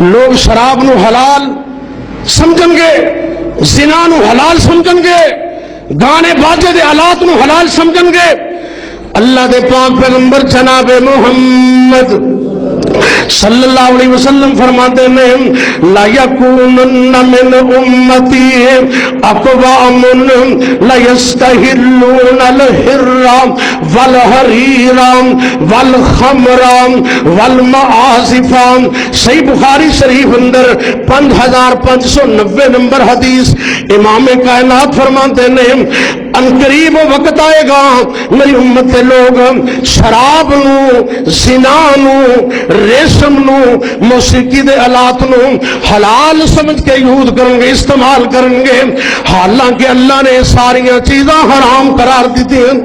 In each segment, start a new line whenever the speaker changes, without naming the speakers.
لوگ شراب نو حلال سمجھن گے، زنا نو حلال سمجھن گے، گانے باجے دے آلات نو حلال سمجھن گے۔ اللہ دے پاک پیغمبر جناب محمد صلی اللہ علیہ وسلم فرماتے ہیں لا یکونن من امتی اقوام لا یستحلون الحر والحریر والخمر والمعازف۔ صحیح بخاری شریف اندر 5590 نمبر حدیث امام کائنات فرماتے ہیں انقریب وقت آئے گا میری امت کے لوگ شراب نو، زنا نو، ریشم نو، موسیقی دے آلات نو حلال سمجھ کے یوز کریں گے، استعمال کریں گے، حالانکہ اللہ نے ساری چیزاں حرام قرار دیتی ہیں۔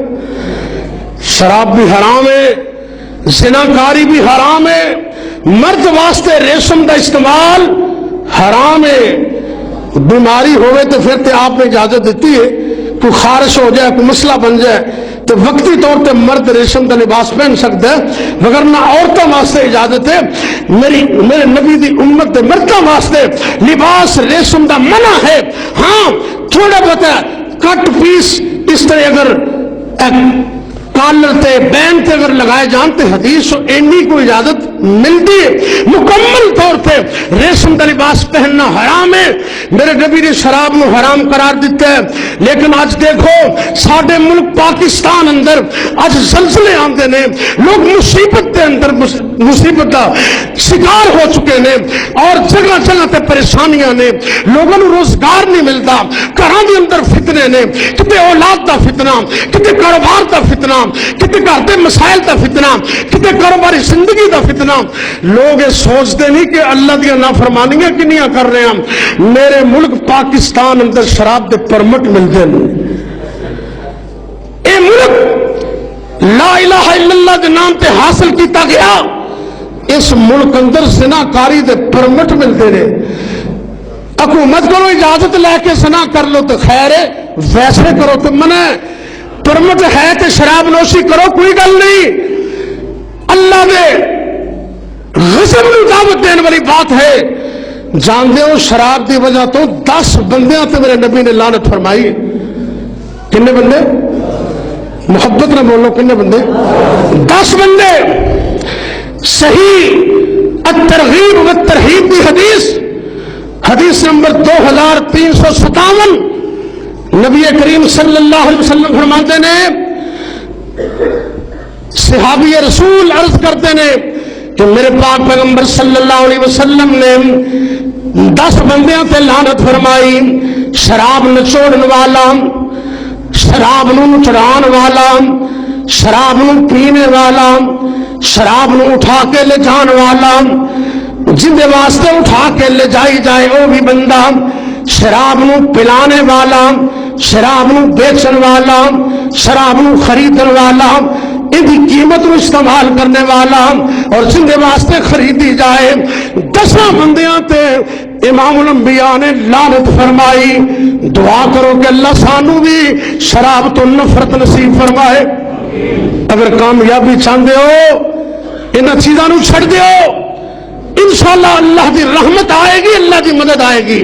شراب بھی حرام ہے، زنا کاری بھی حرام ہے، مرد واسطے ریشم دا استعمال حرام ہے۔ بیماری ہوئے تو پھر تے آپ نے اجازت دیتی ہے، کوئی خارش ہو جائے، کوئی مسئلہ بن جائے تو وقتی طور پہ مرد ریشم کا لباس پہن سکتا ہے، وگرنہ عورتوں واسطے اجازت ہے۔ میرے نبی دی امت دے مردوں واسطے لباس ریشم کا منع ہے۔ ہاں تھوڑا بہت کٹ پیس اس طرح اگر کالر تے بین تے اگر لگائے جانتے حدیث اینی کو اجازت ملتی ہے۔ مکمل طور پہ ریشم کا لباس پہننا حرام ہے۔ میرے نبی نے شراب نو حرام قرار دیتا ہے، لیکن آج دیکھو ساڈے ملک پاکستان اندر آج زلزلے آتے ہیں، لوگ مصیبت کے اندر مصیبت کا شکار ہو چکے ہیں، اور جگہ جگہ تے پریشانیاں نے، لوگوں کو روزگار نہیں ملتا، گھراں دے اندر فتنے نے، کتے اولاد دا فتنہ، کتے کاروبار دا فتنہ، کتے گھر دے مسائل دا فتنہ، کتے کاروباری زندگی دا فتنہ۔ لوگ یہ سوچتے نہیں کہ اللہ دیا نافرمانیاں کنیاں کر رہے ہیں۔ میرے ملک پاکستان اندر شراب دے پرمٹ ملتے ہیں۔ اے ملک لا الہ الا اللہ کے نام تے حاصل کیتا گیا، اس ملک اندر زنا کاری دے پرمٹ ملتے ہیں۔ حکومت کو اجازت لے کے زنا کر لو تو خیر ہے، ویسے کرو تو منع ہے۔ پرمٹ ہے تو شراب نوشی کرو، کوئی گل نہیں۔ اللہ دے غضب میں دعوت دینے والی بات ہے۔ جانتے ہو شراب دی وجہ تو 10 بندیاں تے میرے نبی نے لعنت فرمائی۔ کنے بندے؟ محبت نہ بولو، کنے بندے؟ 10 بندے۔ صحیح الترغیب والترہیب کی حدیث نمبر 2357 نبی کریم صلی اللہ علیہ وسلم فرماتے ہیں، صحابی رسول عرض کرتے ہیں کہ میرے پاک پیغمبر صلی اللہ علیہ وسلم نے 10 بندیاں تے لعنت فرمائی، شراب نچوڑن والا، شراب نو چڑھان والا، شراب نو پینے والا، شراب نو اٹھا کے لے جان والا، جن دے واسطے اٹھا کے لے جائی جائے وہ بھی بندہ، شراب نو پلانے والا، شراب نو بیچن والا، شراب نو خریدن والا، ان کی قیمت نو استعمال کرنے والا، اور جن دے واسطے خریدی جائے 10 بندیاں تے امام الانبیاء نے لعنت فرمائی۔ دعا کرو کہ اللہ سانو بھی شراب تو نفرت نصیب فرمائے۔ اگر کامیابی چاہتے ہو ان چیزاں نو چھڑ دیو، انشاءاللہ اللہ دی رحمت آئے گی، اللہ دی مدد آئے گی۔